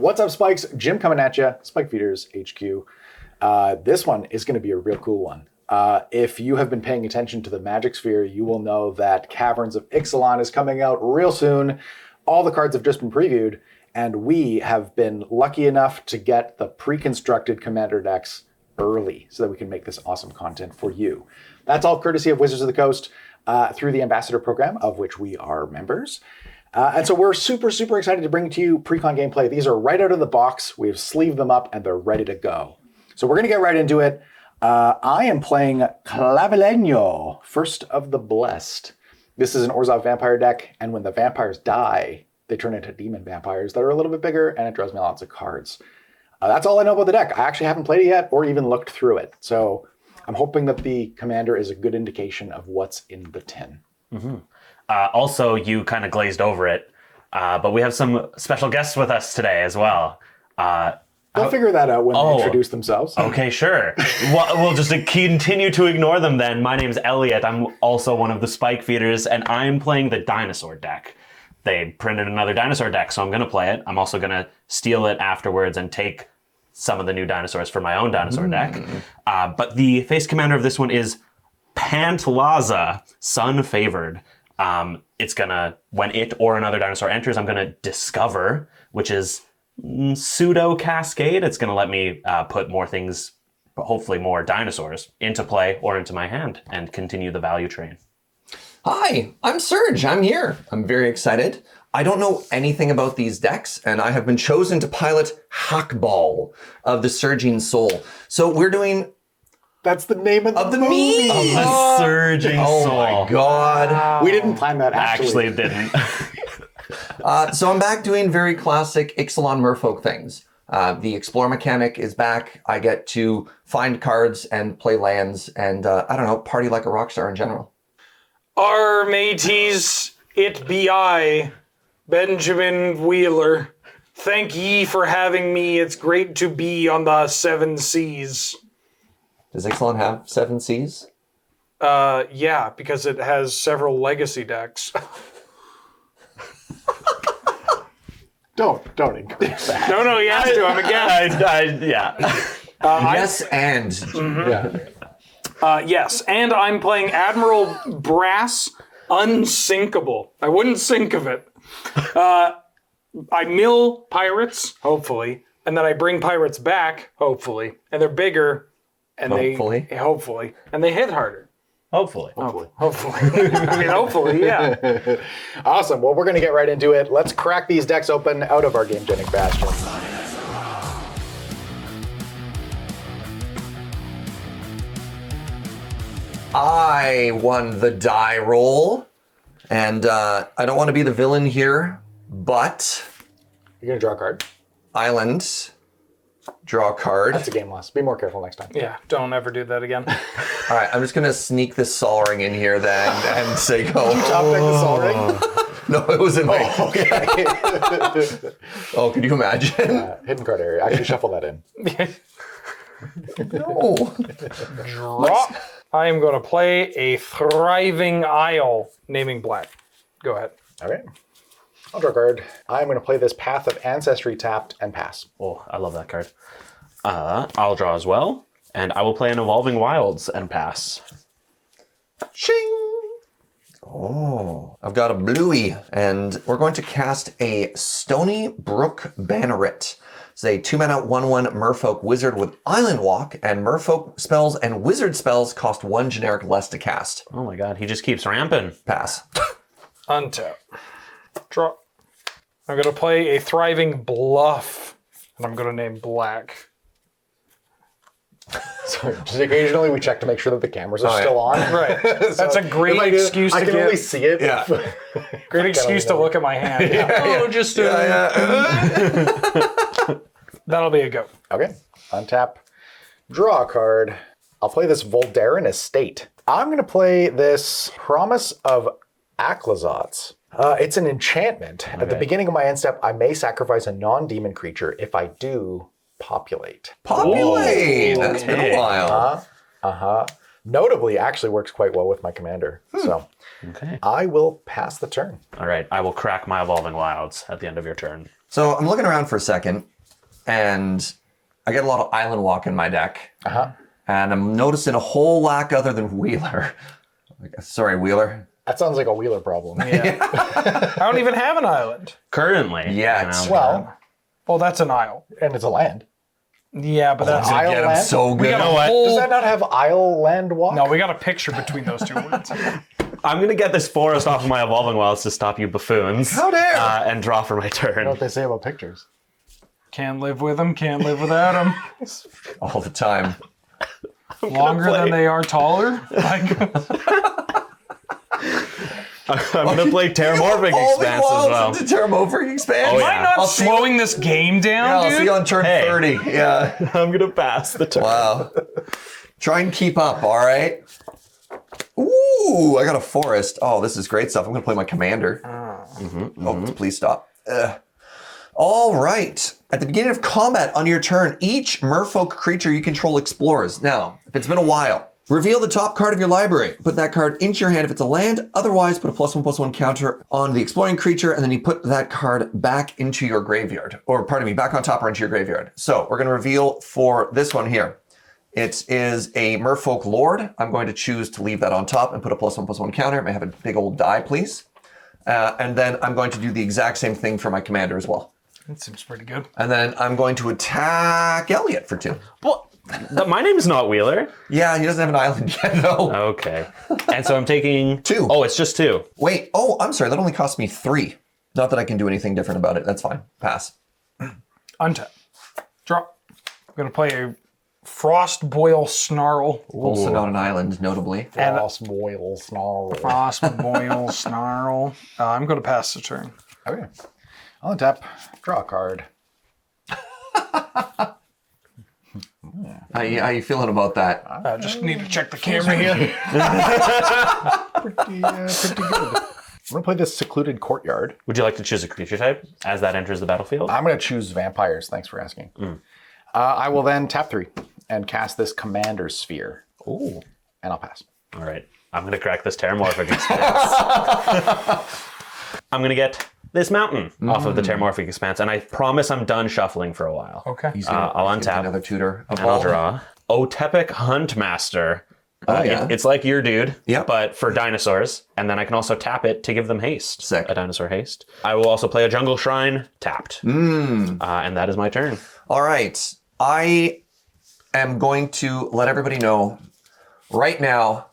What's up, Spikes? Jim coming at you, Spike Feeders HQ. This one is going to be a real cool one. If you have been paying attention to the Magic Sphere, you will know that Caverns of Ixalan is coming out real soon. All the cards have just been previewed, and we have been lucky enough to get the pre-constructed Commander decks early so that we can make this awesome content for you. That's all courtesy of Wizards of the Coast through the Ambassador Program, of which we are members. And so we're super, super excited to bring to you pre-con gameplay. These are right out of the box. We've sleeved them up and they're ready to go. So we're going to get right into it. I am playing Clavileño, First of the Blessed. This is an Orzhov vampire deck, and when the vampires die, they turn into demon vampires that are a little bit bigger, and it draws me lots of cards. That's all I know about the deck. I actually haven't played it yet or even looked through it. So I'm hoping that the commander is a good indication of what's in the tin. Mm-hmm. Also, you kind of glazed over it, but we have some special guests with us today as well. They'll figure that out when they introduce themselves. Okay, sure. We'll just continue to ignore them then. My name's Elliot. I'm also one of the Spike Feeders, and I'm playing the dinosaur deck. They printed another dinosaur deck, so I'm going to play it. I'm also going to steal it afterwards and take some of the new dinosaurs for my own dinosaur deck. But the face commander of this one is Pantlaza, Sun Favored. It's gonna, when it or another dinosaur enters, I'm gonna discover, which is pseudo cascade. It's gonna let me put more things, hopefully more dinosaurs, into play or into my hand and continue the value train. Hi, I'm Serge. I'm here. I'm very excited. I don't know anything about these decks, and I have been chosen to pilot Hakbal of the Surging Soul. So we're doing... That's the name of the movie. Of the Surging Soul. Oh my god. Wow. We didn't plan that, actually. Actually didn't. So I'm back doing very classic Ixalan merfolk things. The Explore mechanic is back. I get to find cards and play lands and, I don't know, party like a rock star in general. Our mateys, it be I, Benjamin Wheeler. Thank ye for having me. It's great to be on the Seven Seas. Does Ixalan have 7 Cs? Yeah, because it has several legacy decks. Don't increase that. No, he has to. I'm a guest. Yeah. Yes, and. Mm-hmm. Yes, and I'm playing Admiral Brass Unsinkable. I wouldn't sink of it. I mill pirates, hopefully, and then I bring pirates back, hopefully, and they're bigger. And hopefully, and they hit harder. Hopefully. Hopefully. I mean, hopefully, yeah. Awesome. Well, we're going to get right into it. Let's crack these decks open out of our Gamegenic Bastion. I won the die roll, and I don't want to be the villain here, but... You're going to draw a card? Island... Draw a card. That's a game loss. Be more careful next time. Yeah, don't ever do that again. All right, I'm just going to sneak this Sol Ring in here then and say go. Did you top deck the Sol Ring? No, it was in my... Oh, okay. Oh, could you imagine? Hidden card area. Actually, shuffle that in. No. Draw. I am going to play a Thriving Isle, naming black. Go ahead. All right. I'll draw a card. I'm going to play this Path of Ancestry tapped and pass. Oh, I love that card. I'll draw as well, and I will play an Evolving Wilds and pass. Shing! Oh, I've got a bluey, and we're going to cast a Stony Brook Banneret. It's a 2-mana 1/1 Merfolk Wizard with Island Walk, and Merfolk spells and Wizard spells cost 1 generic less to cast. Oh my god, he just keeps ramping. Pass. Untap. Draw. I'm going to play a Thriving Bluff, and I'm going to name black. So just occasionally we check to make sure that the cameras are still on. Right. That's a great excuse to I can get. only see it. Yeah. Great excuse to look at my hand. Just that'll be a go. Okay. Untap. Draw a card. I'll play this Voldarin Estate. I'm going to play this Promise of Aclazotz. It's an enchantment. Okay. At the beginning of my end step, I may sacrifice a non-demon creature. If I do, populate. Populate! Ooh, that's been a while. Notably, actually works quite well with my commander. So I will pass the turn. All right, I will crack my Evolving Wilds at the end of your turn. So I'm looking around for a second, and I get a lot of Island Walk in my deck. Uh-huh. And I'm noticing a whole lack other than Wheeler. Sorry, Wheeler. That sounds like a Wheeler problem. Yeah. I don't even have an island. Currently. Yet. Well, Well, that's an isle. and it's a land. Yeah, but that's... Isle Get him land? so good. We got a what? whole... Does that not have Isle Land Walk? No, we got a picture between those two words. I'm going to get this forest off of my Evolving Wilds to stop you buffoons. How dare! And draw for my turn. I know what they say about pictures. Can't live with them, can't live without them. All the time. Longer than they are taller. Like, I'm going to play Terramorphic Expanse as well. To Terramorphic Expanse? Oh, am I yeah. not I'll see slowing this game down, Yeah, I'll dude? see you on turn Hey. 30. Yeah. I'm going to pass the turn. Wow. Try and keep up, all right? Ooh, I got a forest. Oh, this is great stuff. I'm going to play my commander. Oh, please stop. All right. At the beginning of combat on your turn, each merfolk creature you control explores. Now, if it's been a while, reveal the top card of your library. Put that card into your hand if it's a land. Otherwise, put a +1/+1 counter on the exploring creature, and then you put that card back into your graveyard. Or, pardon me, back on top or into your graveyard. So, we're going to reveal for this one here. It is a Merfolk Lord. I'm going to choose to leave that on top and put a +1/+1 counter. May I have a big old die, please. And then I'm going to do the exact same thing for my commander as well. That seems pretty good. And then I'm going to attack Elliot for 2. Well, my name is not Wheeler. Yeah, he doesn't have an island yet, though. Okay. And so I'm taking 2. Oh, it's just 2. Wait. Oh, I'm sorry. That only cost me 3. Not that I can do anything different about it. That's fine. Pass. Untap. Drop. I'm going to play a Frost Boil Snarl. Also not an island, notably. Frost boil snarl. Frost Boil Snarl. I'm going to pass the turn. Okay. I'll untap. Draw a card. How you feeling about that? I just need to check the camera here. Pretty good. I'm going to play this Secluded Courtyard. Would you like to choose a creature type as that enters the battlefield? I'm going to choose vampires. Thanks for asking. I will then tap 3 and cast this Commander Sphere. Ooh. And I'll pass. All right. I'm going to crack this Terramorphic Expanse. I'm going to get this mountain off of the Terramorphic Expanse, and I promise I'm done shuffling for a while. Okay. I'll untap. Another tutor. And I'll draw. Otepic Huntmaster. Yeah. It's like your dude, Yep. but for dinosaurs. And then I can also tap it to give them haste. Sick. A dinosaur haste. I will also play a Jungle Shrine tapped. And that is my turn. All right. I am going to let everybody know right now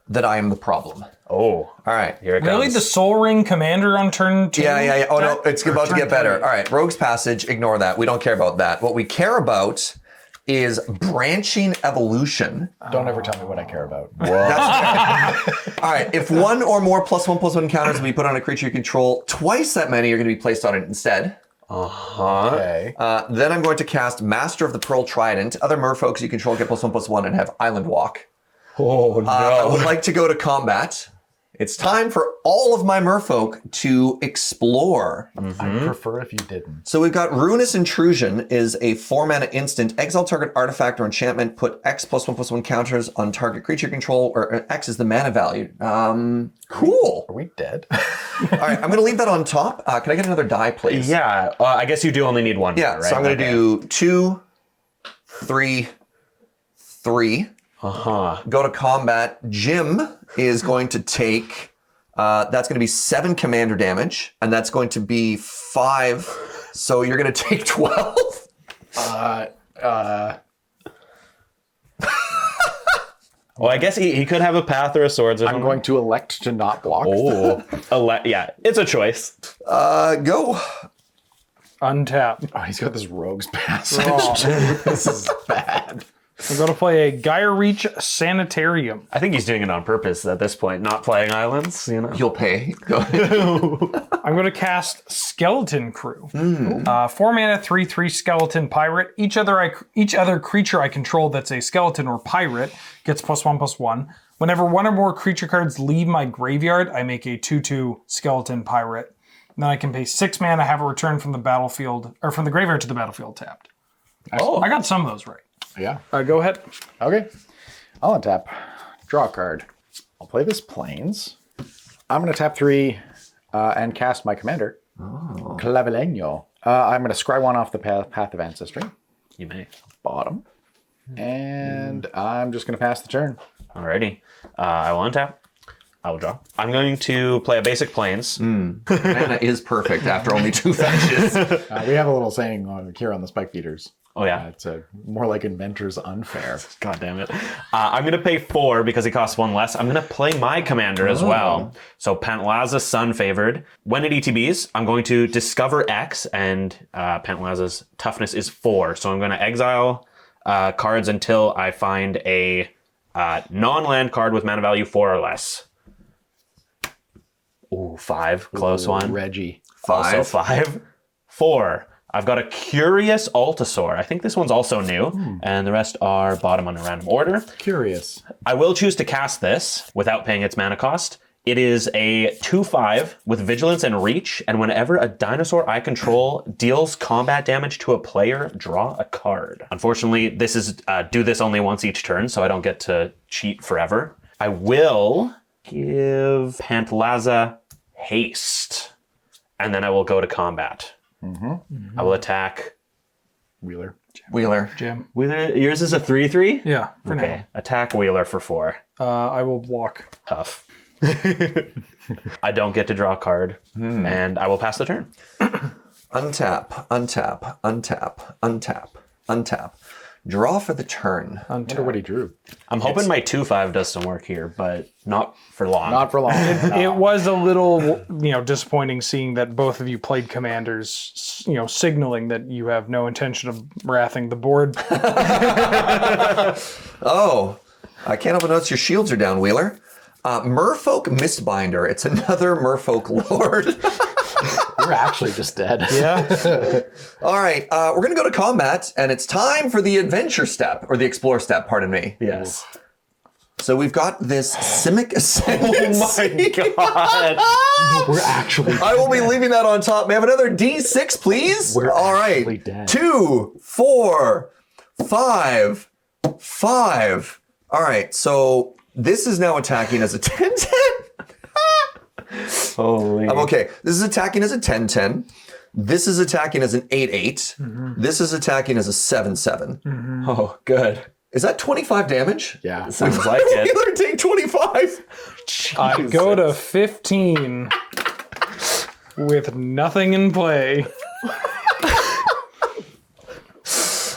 that I am the problem. Oh, All right. here it comes. Really? The Soul Ring Commander on turn 2? Yeah. Oh, no. It's about to turn get better. 3. All right. Rogue's Passage. Ignore that. We don't care about that. What we care about is branching evolution. Don't ever tell me what I care about. That's all right. If one or more +1/+1 counters will be put on a creature you control, twice that many are going to be placed on it instead. Okay. Then I'm going to cast Master of the Pearl Trident. Other merfolks you control get +1/+1 and have Island Walk. Oh, no. I would like to go to combat. It's time for all of my merfolk to explore. I'd prefer if you didn't. So we've got Ruinous Intrusion is a 4-mana instant. Exile target artifact or enchantment. Put X +1/+1 counters on target creature control, or X is the mana value. Cool. Are we dead? All right, I'm going to leave that on top. Can I get another die, please? Yeah, I guess you do only need one. Yeah, more, right? so I'm going to do 2, 3, 3. Go to combat. Jim is going to take, that's going to be 7 commander damage, and that's going to be 5. So you're going to take 12. Well, I guess he could have a path or a swords or I'm something. going to elect to not block. Oh, yeah, it's a choice. Go. Untap. Oh, he's got this Rogue's Passage. This is bad. I'm going to play a Gaia Reach Sanitarium. I think he's doing it on purpose at this point, not playing islands, you know? You'll pay. Go ahead. I'm going to cast Skeleton Crew. 4 mana, 3/3 skeleton pirate. Each other creature I control that's a skeleton or pirate gets +1/+1. Whenever one or more creature cards leave my graveyard, I make a 2/2 skeleton pirate. And then I can pay 6 mana, have a return from the battlefield, or from the graveyard to the battlefield tapped. Oh. I got some of those right. Yeah. Go ahead. Okay. I'll untap. Draw a card. I'll play this Plains. I'm going to tap 3 and cast my commander, Clavileño. I'm going to scry one off the path of ancestry. You may. Bottom. And I'm just going to pass the turn. Alrighty. I will untap. I will draw. I'm going to play a basic plains. Mana is perfect after only 2 fetches. We have a little saying here on the Spike Feeders. Oh, yeah. It's more like Inventor's Unfair. God damn it. I'm going to pay 4 because he costs 1 less. I'm going to play my commander as well. So Pantlaza, Sun favored. When it ETBs, I'm going to discover X, and Pantlaza's toughness is 4. So I'm going to exile cards until I find a non-land card with mana value 4 or less. Ooh, 5. Close one. Reggie. 5. Also 5. 4. I've got a Curious Altasaur. I think this one's also new, and the rest are bottom on a random order. Curious. I will choose to cast this without paying its mana cost. It is a 2/5 with Vigilance and Reach, and whenever a dinosaur I control deals combat damage to a player, draw a card. Unfortunately, this is do this only once each turn, so I don't get to cheat forever. I will give Pantlaza haste, and then I will go to combat. I will attack Wheeler. Wheeler. Jim. Wheeler. Yours is a 3/3? Yeah, for Okay. Attack Wheeler for 4. now. I will block. Tough. I don't get to draw a card, and I will pass the turn. Untap, untap, untap, untap, untap. Draw for the turn. I wonder what he drew. I'm hoping my 2/5 does some work here, but not for long. Not for long. It was a little, disappointing seeing that both of you played commanders, signaling that you have no intention of wrathing the board. Oh, I can't help but notice your shields are down, Wheeler. Merfolk Mistbinder. It's another Merfolk Lord. We're actually just dead. Yeah. All right, we're going to go to combat, and it's time for the adventure step, or the explore step, pardon me. Yes. So we've got this Simic Ascendancy. Oh my god. We're actually I will be leaving that on top. May I have another D6, please? We're All right. actually dead. 2, 4, 5, 5. All right, so this is now attacking as a 10-10. Holy. I'm okay. This is attacking as a 10-10. This is attacking as an 8-8. This is attacking as a 7-7. Oh, good. Is that 25 damage? Yeah. Sounds like it. Wheeler take 25. I go to 15 with nothing in play.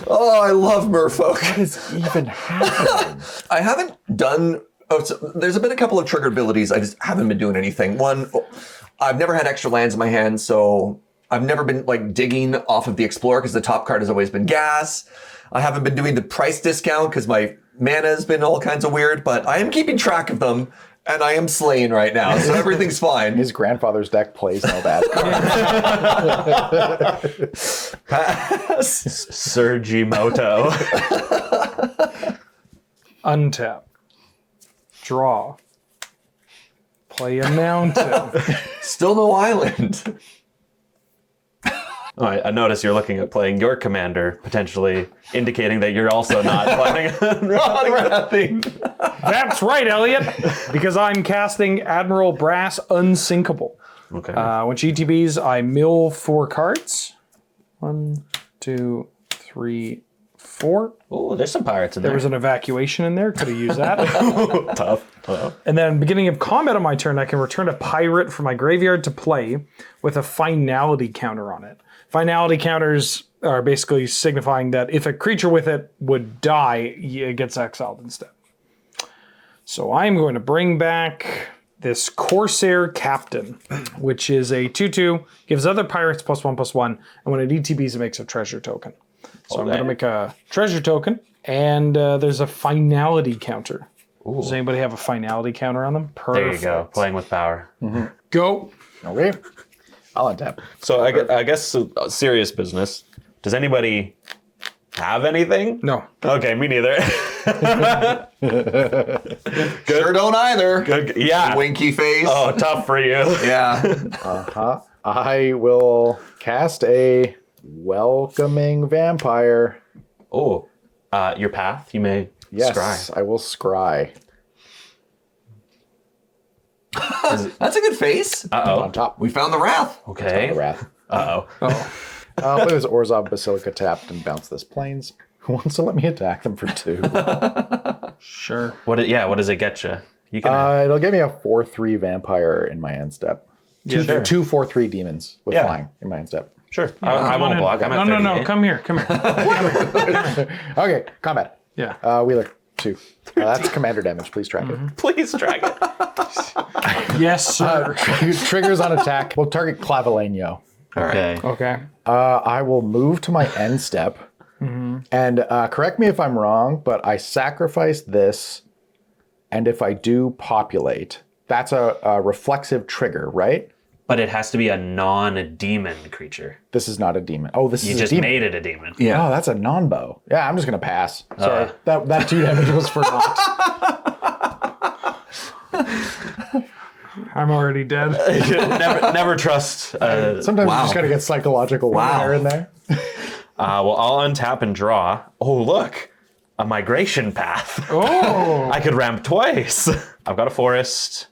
Oh, I love Merfolk. What is even happening? I haven't done. Oh, so there's been a couple of trigger abilities. I just haven't been doing anything. One, I've never had extra lands in my hand, so I've never been digging off of the Explorer because the top card has always been gas. I haven't been doing the price discount because my mana has been all kinds of weird, but I am keeping track of them, and I am slaying right now, so everything's fine. His grandfather's deck plays all that. Pass. Surgimoto. Untap. Draw. Play a mountain. Still no island. Oh, I notice you're looking at playing your commander, potentially indicating that you're also not planning on Nothing. That's right, Elliot. Because I'm casting Admiral Brass Unsinkable. Okay. When she ETBs, I mill 4 cards. 1, 2, 3, 4. Oh, there's some pirates in There there. was an evacuation in there. Could have used that. Tough. Uh-oh. And then beginning of combat on my turn, I can return a pirate from my graveyard to play with a finality counter on it. Finality counters are basically signifying that if a creature with it would die, it gets exiled instead. So I'm going to bring back this Corsair Captain, which is a 2/2, gives other pirates +1/+1, and when it ETBs, it makes a treasure token. So I'm going to make a treasure token, and there's a finality counter. Ooh. Does anybody have a finality counter on them? There Perfect. you go. Playing with power. Go. Okay. I'll untap. So I guess serious business. Does anybody have anything? No. Okay, me neither. Sure don't either. Good. Yeah. Winky face. Oh, tough for you. Yeah. I will cast a welcoming vampire. Oh, your path. You may Yes, scry. I will scry. That's a good face. Uh-oh. On top. We found the wrath. Okay. The wrath. Uh-oh. I'll play this Orzhov Basilica tapped and bounce this plains. Who wants to let me attack them for 2? Sure. What does it get you? You can. It'll give me a 4/3 vampire in my end step. Two 4/3 demons with flying in my end step. Sure. I won't block. I'm at No. 38. Come here. Okay, combat. Yeah. Wheeler, 2. That's commander damage. Please track it. Please drag it. Yes, sir. Triggers on attack. We'll target Clavileño. Okay. Okay. I will move to my end step. And correct me if I'm wrong, but I sacrifice this. And if I do populate, that's a reflexive trigger, right? But it has to be a non-demon creature. This is not a demon. Oh, this You is just a demon. made it a demon. Yeah. Oh, that's a non-bow. Yeah, I'm just going to pass. Sorry. That 2 damage was for naught. I'm already dead. never trust. Sometimes you just got to get psychological warfare in there. Well, I'll untap and draw. Oh, look. A migration path. Oh. I could ramp twice. I've got a forest.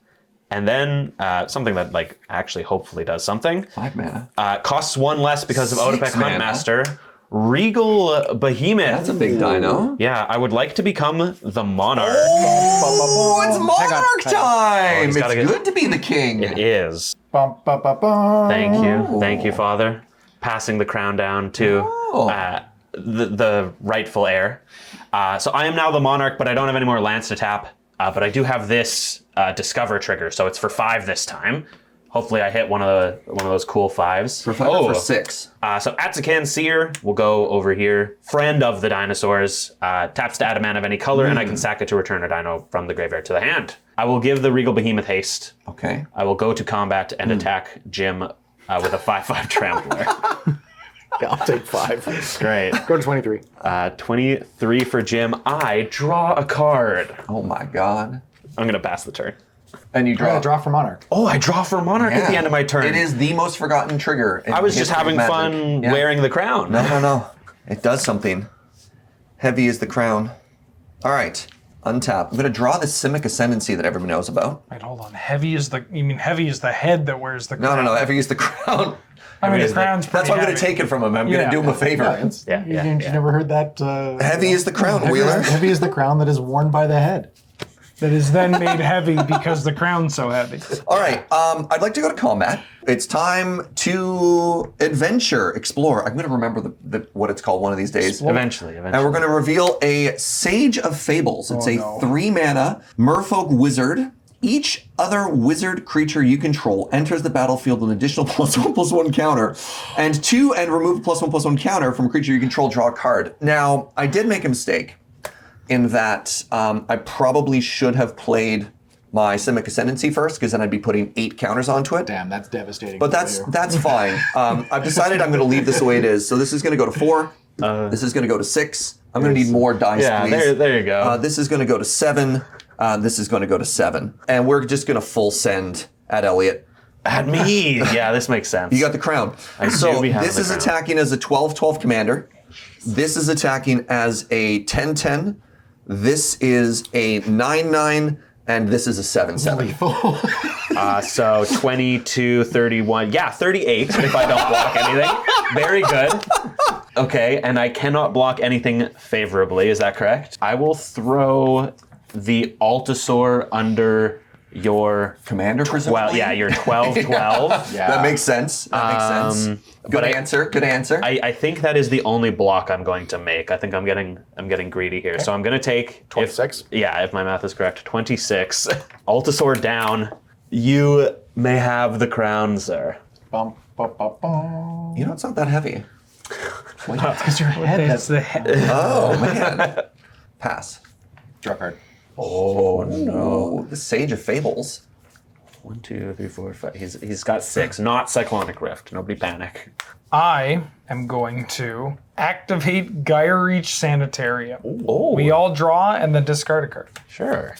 And then something that actually hopefully does something. 5 mana. Costs 1 less because of 6 Odipek mana. Huntmaster. Regal Behemoth. That's a big dino. Yeah, I would like to become the monarch. Oh, it's monarch time! he's It's gotta get- good to be the king. It is. Bum, ba, ba, bum. Thank you, Father. Passing the crown down to the rightful heir. So I am now the monarch, but I don't have any more lance to tap. But I do have this discover trigger, so it's for 5 this time. Hopefully, I hit one of those cool 5s. For 5 or for 6? So Atsakan Seer will go over here. Friend of the dinosaurs. Taps to add a mana of any color, and I can sack it to return a dino from the graveyard to the hand. I will give the Regal Behemoth haste. Okay. I will go to combat and attack Jim with a 5/5 Trampler. Yeah, I'll take 5. Great. Go to 23. 23 for Jim. I draw a card. Oh my god. I'm going to pass the turn. And you draw. Draw for Monarch. Oh, I draw for Monarch at the end of my turn. It is the most forgotten trigger. In I was the just history of having Magic. fun Yeah. wearing the crown. No. It does something. Heavy is the crown. All right. Untap. I'm going to draw the Simic Ascendancy that everyone knows about. Wait, hold on. You mean heavy is the head that wears the crown? No. Heavy is the crown. I mean, the is the- crown's pretty That's why I'm going heavy. to take it from him. I'm going to do him a favor. You never heard that? Heavy is the crown, Wheeler. Heavy is the crown that is worn by the head. That is then made heavy because the crown's so heavy. All right. I'd like to go to combat. It's time to adventure, explore. I'm going to remember what it's called one of these days. Eventually. And we're going to reveal a Sage of Fables. It's a 3-mana Merfolk wizard. Each other wizard creature you control enters the battlefield with an additional +1/+1 counter, and remove a +1/+1 counter from a creature you control. Draw a card. Now, I did make a mistake in that I probably should have played my Simic Ascendancy first, because then I'd be putting 8 counters onto it. Damn, that's devastating. But that's fine. I've decided I'm going to leave this the way it is. So this is going to go to 4. This is going to go to 6. I'm going to need more dice, Yeah, please. there you go. This is going to go to 7. This is going to go to 7. And we're just going to full send at Elliot. At me. Yeah, this makes sense. You got the crown. So we have this the is crown. attacking as a 12/12 commander. This is attacking as a 10/10. This is a 9/9. And this is a 7/7. So 22, 31. Yeah, 38 if I don't block anything. Very good. Okay, and I cannot block anything favorably. Is that correct? I will throw the Altasaur under your Commander, presumably? Well, yeah, your 12/12. Yeah. That makes sense. That makes sense. Good answer. I think that is the only block I'm going to make. I think I'm getting greedy here. So I'm going to take 26? If my math is correct, 26. Altasaur down. You may have the crown, sir. Bum, bum, bum, bum. You know, it's not that heavy. Because your head That's the head. Oh, man. Pass. Draw card. Oh, no. The Sage of Fables. 1, 2, 3, 4, 5. He's got 6. Not Cyclonic Rift. Nobody panic. I am going to activate Gaia Reach Sanitarium. Oh, We all draw and then discard a card. sure.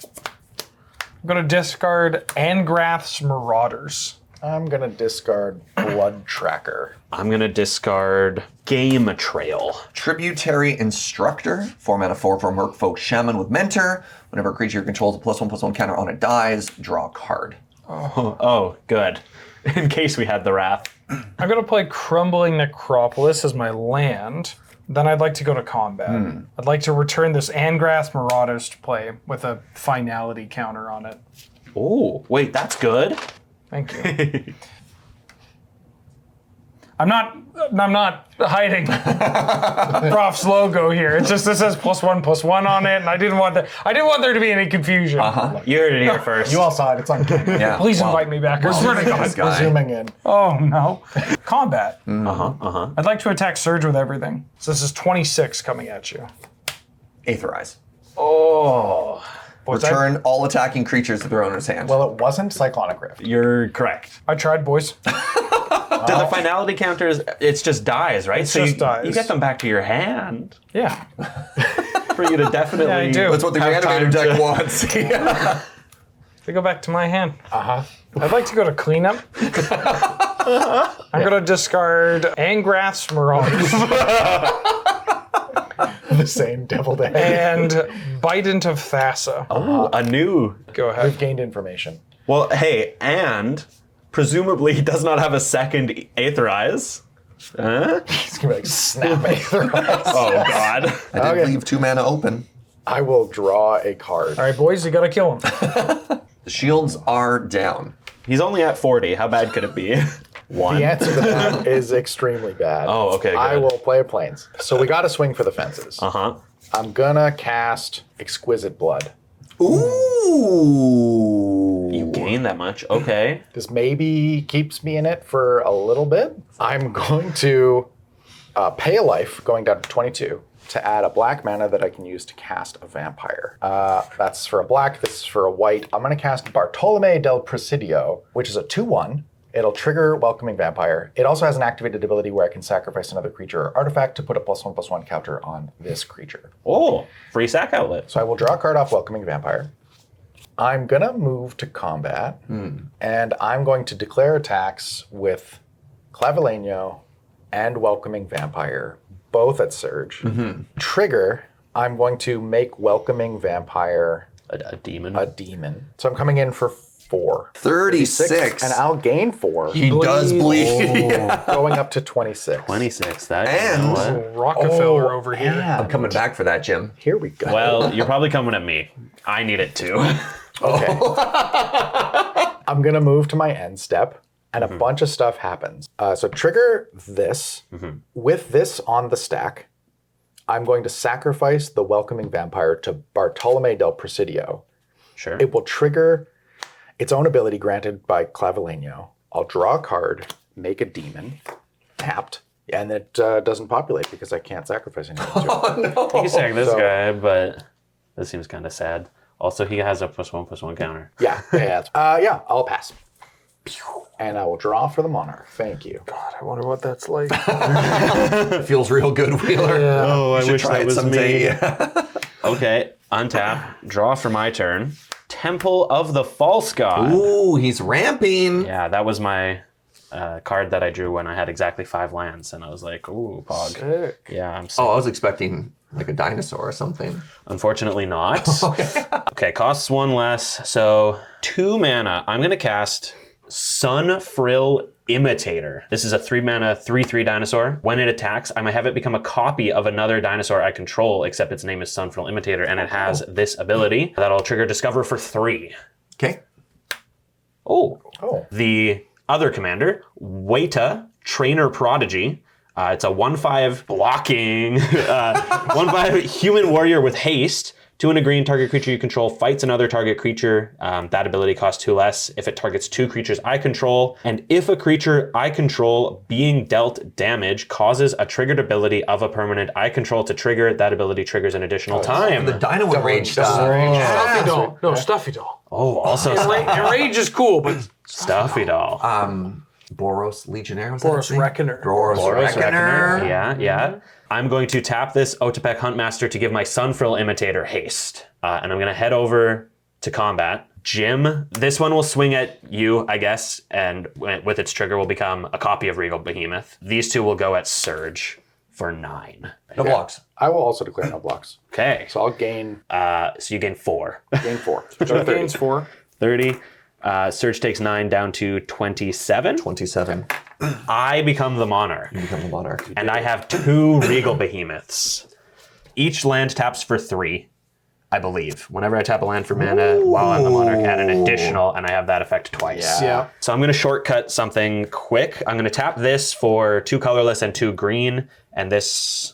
I'm going to discard Angrath's Marauders. I'm going to discard Blood Tracker. I'm gonna discard Game Trail. Tributary Instructor. 4 mana 4 for Merfolk Shaman with Mentor. Whenever a creature controls a +1/+1 counter on it dies, draw a card. Oh, good. in case we had the wrath. I'm going to play Crumbling Necropolis as my land. Then I'd like to go to combat. I'd like to return this Angrath Marauders to play with a finality counter on it. Oh, wait, that's good. Thank you. I'm not hiding Prof's logo here. It's just this says +1/+1 on it, and I didn't want there to be any confusion. You heard it here first. You all saw it. It's on camera. Yeah. Please invite me back. I swear to God. This guy. Zooming in. Oh no. Combat. I'd like to attack Surge with everything. So this is 26 coming at you. Aetherize. Oh, What's that? Return all attacking creatures to their owner's hand. Well, it wasn't Cyclonic Rift. you're correct. I tried, boys. Do the finality counters, it's just dies, right? It's so just you, dies. you get them back to your hand Yeah. for you to definitely Yeah, I do. That's what the have reanimator time deck to- wants. They go back to my hand. I'd like to go to cleanup. I'm going to discard Angrath's Marauders The same deviled egg. and Bident of Thassa. Oh, a new. Go ahead. We've gained information. Well, hey, and presumably he does not have a second Aetherize. Huh? He's gonna be like, snap Aetherize. Oh, God. I did Okay. leave 2 mana open. I will draw a card. All right, boys, you got to kill him. The shields are down. He's only at 40. How bad could it be? One. The answer to that is extremely bad. Oh, okay, I good. will play a plains. So we got to swing for the fences. Uh-huh. I'm gonna cast Exquisite Blood. Ooh. You gain that much. Okay. This maybe keeps me in it for a little bit. I'm going to pay a life, going down to 22, to add a black mana that I can use to cast a vampire. That's for a black, this is for a white. I'm going to cast Bartolome del Presidio, which is a 2/1. It'll trigger Welcoming Vampire. It also has an activated ability where I can sacrifice another creature or artifact to put a +1/+1 counter on this creature. Oh, free sack outlet. So I will draw a card off Welcoming Vampire. I'm going to move to combat, and I'm going to declare attacks with Clavileño and Welcoming Vampire, both at Surge. Trigger, I'm going to make Welcoming Vampire A demon. a demon. So I'm coming in for 4. 36. And I'll gain 4, He does bleed. going up to 26. 26. That, And- you know what? Rockefeller over here. and I'm coming back for that, Jim. Here we go. Well, you're probably coming at me. I need it too. Okay. I'm going to move to my end step, and a bunch of stuff happens. So trigger this. With this on the stack, I'm going to sacrifice the Welcoming Vampire to Bartolome del Presidio. Sure. It will trigger its own ability granted by Clavileño. I'll draw a card, make a demon, tapped, and it doesn't populate because I can't sacrifice anything to it. You can sack this So- guy, but this seems kind of sad. Also, he has a +1/+1 counter. Yeah, I'll pass. And I will draw for the Monarch. Thank you. God, I wonder what that's like. It feels real good, Wheeler. Oh, I You should wish try that it was someday. Okay, untap, draw for my turn. Temple of the False God. Ooh, he's ramping. Yeah, that was my card that I drew when I had exactly 5 lands, and I was like, ooh, pog. Sick. Yeah, I'm so Oh, I was expecting like a dinosaur or something. Unfortunately not. Okay, costs 1 less, so 2 mana. I'm going to cast Sunfrill Imitator. This is a 3 mana, 3/3 dinosaur. When it attacks, I might have it become a copy of another dinosaur I control, except its name is Sunfrill Imitator, and it has this ability that'll trigger Discover for 3. Okay. Oh. Oh. The other commander, Waita, Trainer Prodigy. It's a 1/5 blocking, 1/5 human warrior with haste. 2 and a green, target creature you control fights another target creature. That ability costs 2 less if it targets 2 creatures I control. And if a creature I control being dealt damage causes a triggered ability of a permanent I control to trigger, that ability triggers an additional time. The Dino with Rage stuff. Stuffy doll. No, Stuffy doll. Oh, also Enrage is cool, but Stuffy Doll. Boros Legionnaire. Was Boros that his name? Reckoner. Boros Reckoner. Yeah. I'm going to tap this Otepec Huntmaster to give my Sunfrill Imitator haste. And I'm going to head over to combat. Jim, this one will swing at you, I guess, and with its trigger will become a copy of Regal Behemoth. These 2 will go at Surge for 9. No blocks. I will also declare no blocks. Okay. So I'll gain So you gain 4. 4. Joe gains 4. 30. Surge takes 9 down to 27. 27. I become the monarch. You become the monarch. And I have 2 regal behemoths. Each land taps for 3, I believe. Whenever I tap a land for mana while I'm the monarch, add an additional, and I have that effect twice. Yeah. So I'm going to shortcut something quick. I'm going to tap this for 2 colorless and 2 green, and this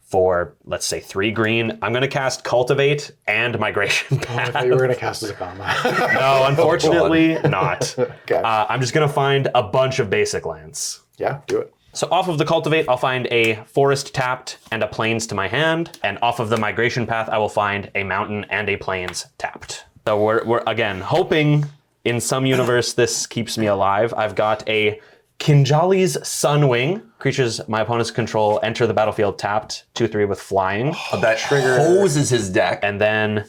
for, let's say, 3 green. I'm going to cast Cultivate and Migration I Path. thought you were going to cast as a comma. No, unfortunately not. Okay. I'm just going to find a bunch of basic lands. Yeah, do it. So off of the Cultivate, I'll find a Forest tapped and a Plains to my hand. And off of the Migration Path, I will find a Mountain and a Plains tapped. So we're again, hoping in some universe this keeps me alive. I've got a Kinjali's Sunwing. Creatures my opponents control enter the battlefield tapped, 2/3 with flying. That hoses his deck. And then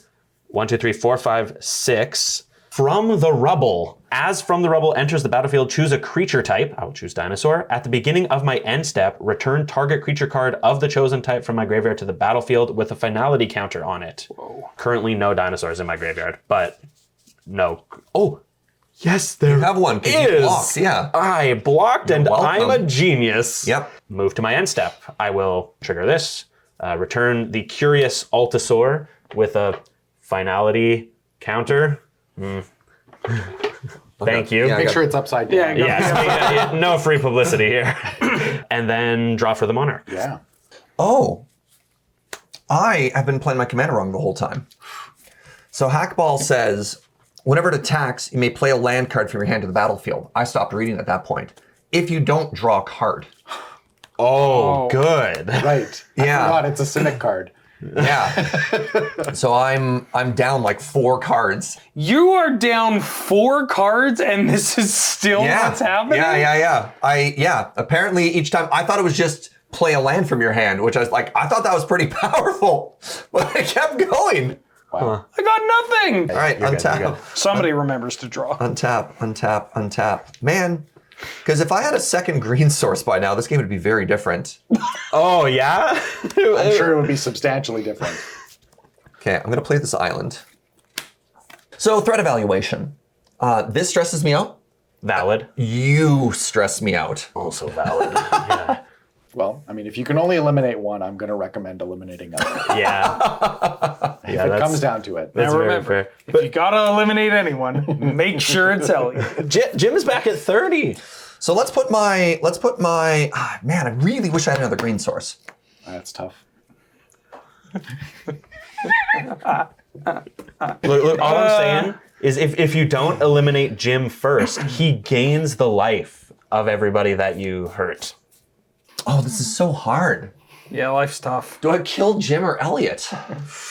1, 2, 3, 4, 5, 6. From the Rubble. As From the Rubble enters the battlefield, choose a creature type. I will choose Dinosaur. At the beginning of my end step, return target creature card of the chosen type from my graveyard to the battlefield with a finality counter on it. Whoa. Currently no dinosaurs in my graveyard, but no. Oh, yes, there You have one. 'Cause you blocked, yeah. I blocked and welcome. I'm a genius. Yep. Move to my end step. I will trigger this. Return the Curious Altasaur with a finality counter. Thank you. Yeah, I Make got- sure it's upside down. Yeah, Yes, no free publicity here. And then draw for the Monarch. Yeah. Oh, I have been playing my commander wrong the whole time. So Hakbal says, whenever it attacks, you may play a land card from your hand to the battlefield. I stopped reading at that point. If you don't draw a card. Oh, good. Right. Yeah. I forgot it's a Cynic card. Yeah. So I'm down like 4 cards. You are down 4 cards, and this is still Yeah. what's happening? Yeah. Apparently each time I thought it was just play a land from your hand, which I was like, I thought that was pretty powerful. But I kept going. I got nothing. All right, You're good, you're untap. good. Somebody remembers to draw. Untap. Man, because if I had a second green source by now, this game would be very different. Oh, yeah? I'm sure it would be substantially different. Okay, I'm going to play this island. So, threat evaluation. This stresses me out. Valid. You stress me out. Also valid. Yeah. Well, I mean, if you can only eliminate one, I'm going to recommend eliminating other. Yeah. If it comes down to it. That's Now very remember, fair. if you gotta eliminate anyone, make sure it's Elliot. Jim is back at 30. So let's put my, man, I really wish I had another green source. That's tough. Look, all I'm saying is if you don't eliminate Jim first, he gains the life of everybody that you hurt. Oh, this is so hard. Yeah, life's tough. Do I kill Jim or Elliot?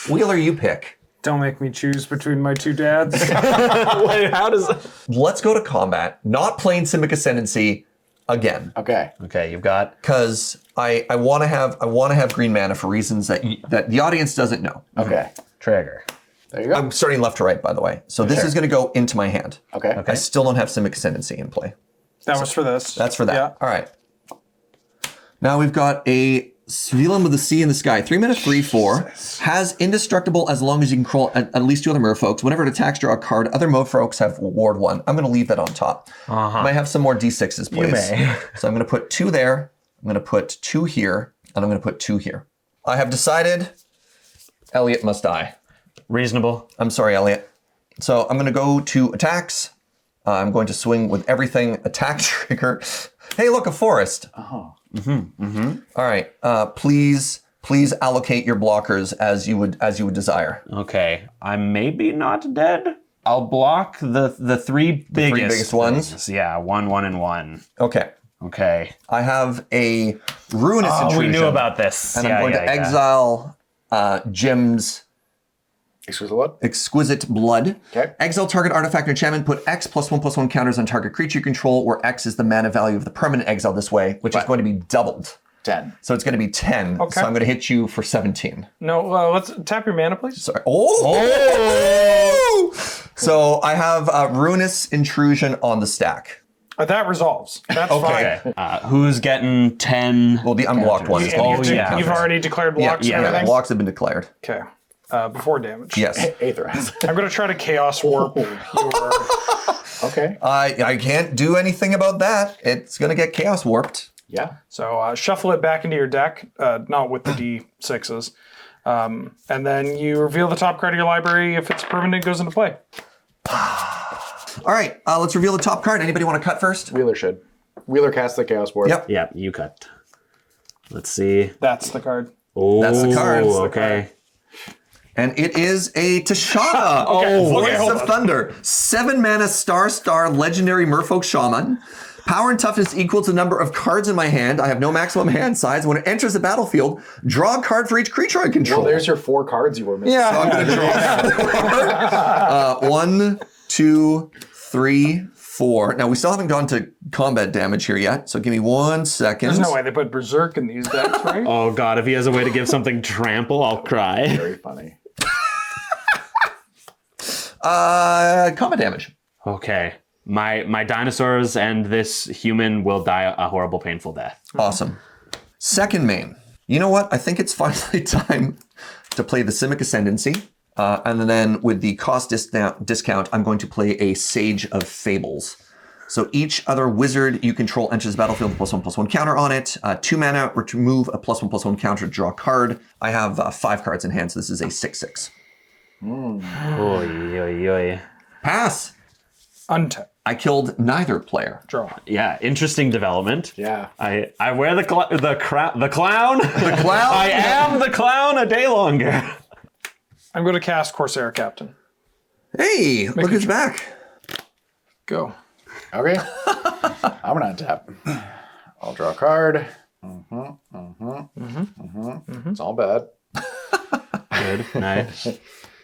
Wheeler, you pick. Don't make me choose between my 2 dads. Wait, how does... Let's go to combat, not playing Simic Ascendancy again. Okay. Okay, you've got... Because I want to have green mana for reasons that the audience doesn't know. Okay. Trigger. There you go. I'm starting left to right, by the way. So this is going to go into my hand. Okay. I still don't have Simic Ascendancy in play. That was for this. That's for that. Yeah. All right. Now we've got a Svelam with a C in the sky. 3 mana, 3/4. Has indestructible as long as you can control at least 2 other merfolks. Whenever it attacks, draw a card. Other merfolks have ward 1. I'm going to leave that on top. Might have some more D6s, please. may. So I'm going to put 2 there. I'm going to put 2 here. And I'm going to put 2 here. I have decided Elliot must die. Reasonable. I'm sorry, Elliot. So I'm going to go to attacks. I'm going to swing with everything. Attack trigger. Hey, look, a forest. Oh. All right. Please allocate your blockers as you would desire. Okay, I'm maybe not dead. I'll block the 3 biggest, biggest ones? things. Yeah, 1, 1, and 1. Okay. Okay. I have a ruinous intrusion. We knew about this. And I'm going to exile Jim's Exquisite what? Exquisite Blood. Okay. Exile target artifact or enchantment. Put X +1/+1 counters on target creature you control, where X is the mana value of the permanent exile this way, which is going to be doubled. 10. So it's going to be 10. Okay. So I'm going to hit you for 17. No, let's tap your mana, please. Sorry. Oh! So I have ruinous intrusion on the stack. That resolves. That's Okay. fine. Who's getting 10? Well, the unblocked one is going to Oh, get 2 yeah. counters. You've already declared blocks Yeah, and the everything? blocks have been declared. Okay. before damage. Yes. Aetherize. I'm going to try to Chaos Warp your... Okay. I can't do anything about that. It's going to get chaos warped. Yeah. So shuffle it back into your deck, not with the D6s. And then you reveal the top card of your library. If it's permanent, it goes into play. All right, let's reveal the top card. Anybody want to cut first? Wheeler should. Wheeler casts the Chaos Ward. Yep. Yeah, you cut. Let's see. That's the card. Oh, That's the card. Okay. And it is a Tashana. Voice hold of on. Thunder. 7 mana star legendary merfolk shaman. Power and toughness equal to the number of cards in my hand. I have no maximum hand size. When it enters the battlefield, draw a card for each creature I control. Well, there's your 4 cards you were missing. So I'm going to draw 1, 2, 3, 4. Now, we still haven't gone to combat damage here yet, so give me 1 second. There's no way they put Berserk in these decks, right? Oh god, if he has a way to give something trample, I'll cry. Very funny. Combat damage. Okay. My dinosaurs and this human will die a horrible, painful death. Awesome. Second main. You know what? I think it's finally time to play the Simic Ascendancy. And then with the cost discount, I'm going to play a Sage of Fables. So each other wizard you control enters the battlefield with +1/+1 counter on it. 2 mana, remove a +1/+1 counter to draw a card. I have 5 cards in hand, so this is a 6/6. Oy, oy, oy. Pass. Untap. I killed neither player. Draw. Yeah, interesting development. Yeah. I wear the clown. The clown. The clown? I am the clown a day longer. I'm going to cast Corsair Captain. Hey, look who's back. Go. Okay. I'm going to untap. I'll draw a card. It's all bad. Good. Nice.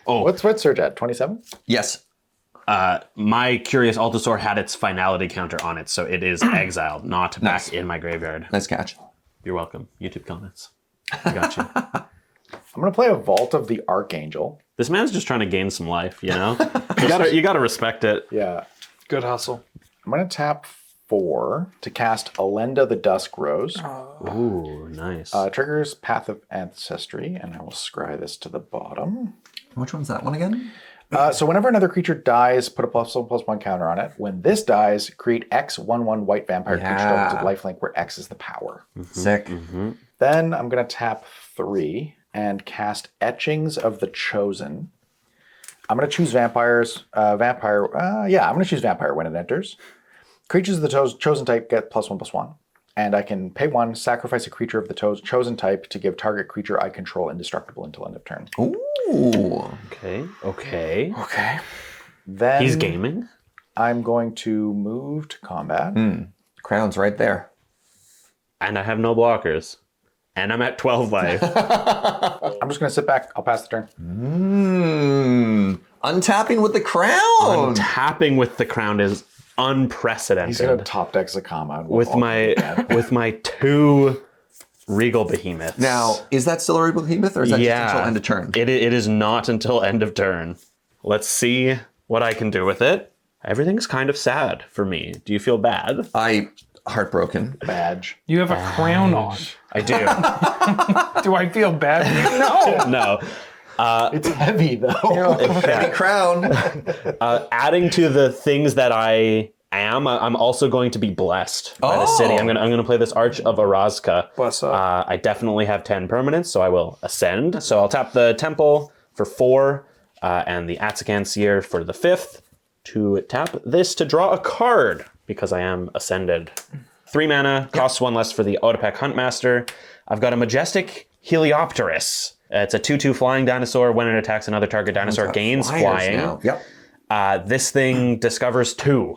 What's Surge at? 27? Yes. My Curious Altosaur had its finality counter on it, so it is exiled, not back in my graveyard. Nice catch. You're welcome. YouTube comments. I got you. I'm going to play a Vault of the Archangel. This man's just trying to gain some life, you know? You gotta respect it. Yeah. Good hustle. I'm going to tap 4 to cast Elenda the Dusk Rose. Ooh, nice. Triggers Path of Ancestry, and I will scry this to the bottom. Which one's that one again? So whenever another creature dies, put a +1/+1 counter on it. When this dies, create X 1/1 white vampire creature tokens with lifelink, where X is the power. Sick. Then I'm going to tap 3 and cast Etchings of the Chosen. I'm going to choose vampires. I'm going to choose vampire when it enters. Creatures of the chosen type get +1/+1. And I can pay 1, sacrifice a creature of the chosen type to give target creature I control indestructible until end of turn. Ooh. Okay. Okay. Then He's gaming? I'm going to move to combat. Crown's right there. And I have no blockers. And I'm at 12 life. I'm just going to sit back. I'll pass the turn. Untapping with the crown. Tapping with the crown is unprecedented. He's going to top deck Zakama. with my 2 Regal Behemoths. Now, is that still a Regal Behemoth, or is that just until end of turn? It is not until end of turn. Let's see what I can do with it. Everything's kind of sad for me. Do you feel bad? Heartbroken. badge. You have a crown on. I do. Do I feel bad? No. No. It's heavy though. Heavy crown. Adding to the things that I am, I'm also going to be blessed by the city. I'm gonna play this Arch of Arazka. Bless up. I definitely have 10 permanents, so I will ascend. So I'll tap the Temple for 4, and the Atsakan Seer for the 5th to tap this to draw a card because I am ascended. 3 mana, costs 1 less for the Otepec Huntmaster. I've got a Majestic Heliopterus. It's a 2/2 flying dinosaur. When it attacks another target dinosaur, gains flying. Now. Yep. This thing discovers 2.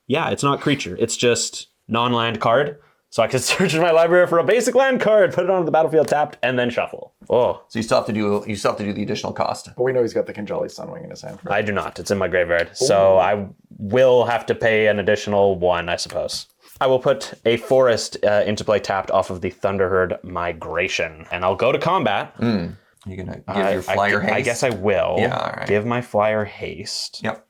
Yeah, it's not creature. It's just non-land card. So I can search in my library for a basic land card, put it onto the battlefield tapped, and then shuffle. Oh, So you still have to do the additional cost. But we know he's got the Kinjali Sunwing in his hand. I do not. It's in my graveyard. So I will have to pay an additional 1, I suppose. I will put a forest into play tapped off of the Thunderherd Migration. And I'll go to combat. You're gonna give your flyer haste. I guess I will. Yeah, all right. Give my flyer haste. Yep.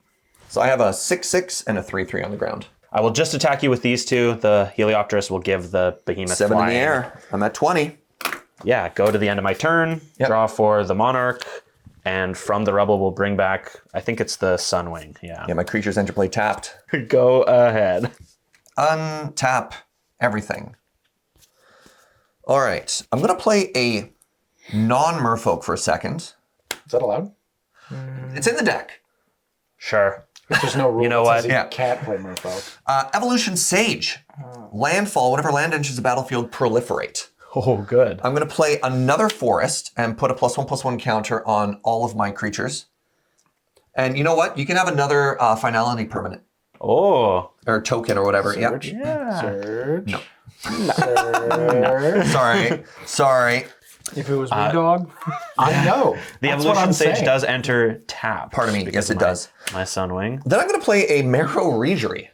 So I have a 6/6 and a 3/3 on the ground. I will just attack you with these 2. The Heliopterus will give the Behemoth 7 flying. in the air. I'm at 20. yeah, go to the end of my turn, draw for the Monarch, and from the Rebel we'll bring back, I think it's the Sunwing. Yeah. Yeah, my creatures enter play tapped. Go ahead. Untap everything. All right, I'm going to play a non-merfolk for a second. Is that allowed? It's in the deck. Sure. There's no rule You know that what? says you Yeah. can't play Merfolk. Evolution Sage. Landfall, whenever land enters the battlefield, proliferate. Oh, good. I'm going to play another forest and put a +1/+1 counter on all of my creatures. And you know what? You can have another finality permanent. Oh. Or token or whatever. Yeah. Search. Yeah. Search. No. Search. Sorry. If it was me, dog. I know. The That's what Evolution I'm Sage saying. does enter tap. Pardon me. because Yes, it of does. My Sunwing. Then I'm going to play a Marrow Regery.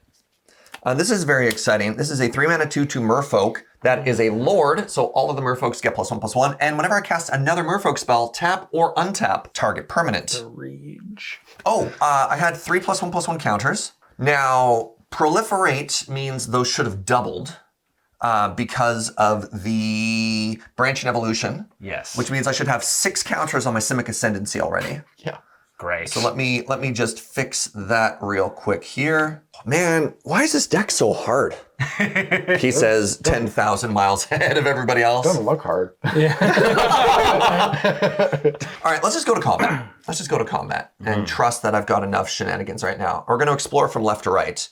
This is very exciting. This is a 3-mana 2/2 Merfolk that is a Lord, so all of the Merfolks get +1/+1. And whenever I cast another Merfolk spell, tap or untap target permanent. Rage. Oh, I had 3 +1/+1 counters. Now, proliferate means those should have doubled because of the Branch and Evolution, Yes. which means I should have 6 counters on my Simic Ascendancy already. Yeah. Great. So let me just fix that real quick here. Man, why is this deck so hard? He says 10,000 miles ahead of everybody else. Doesn't look hard. All right, let's just go to combat. And trust that I've got enough shenanigans right now. We're going to explore from left to right.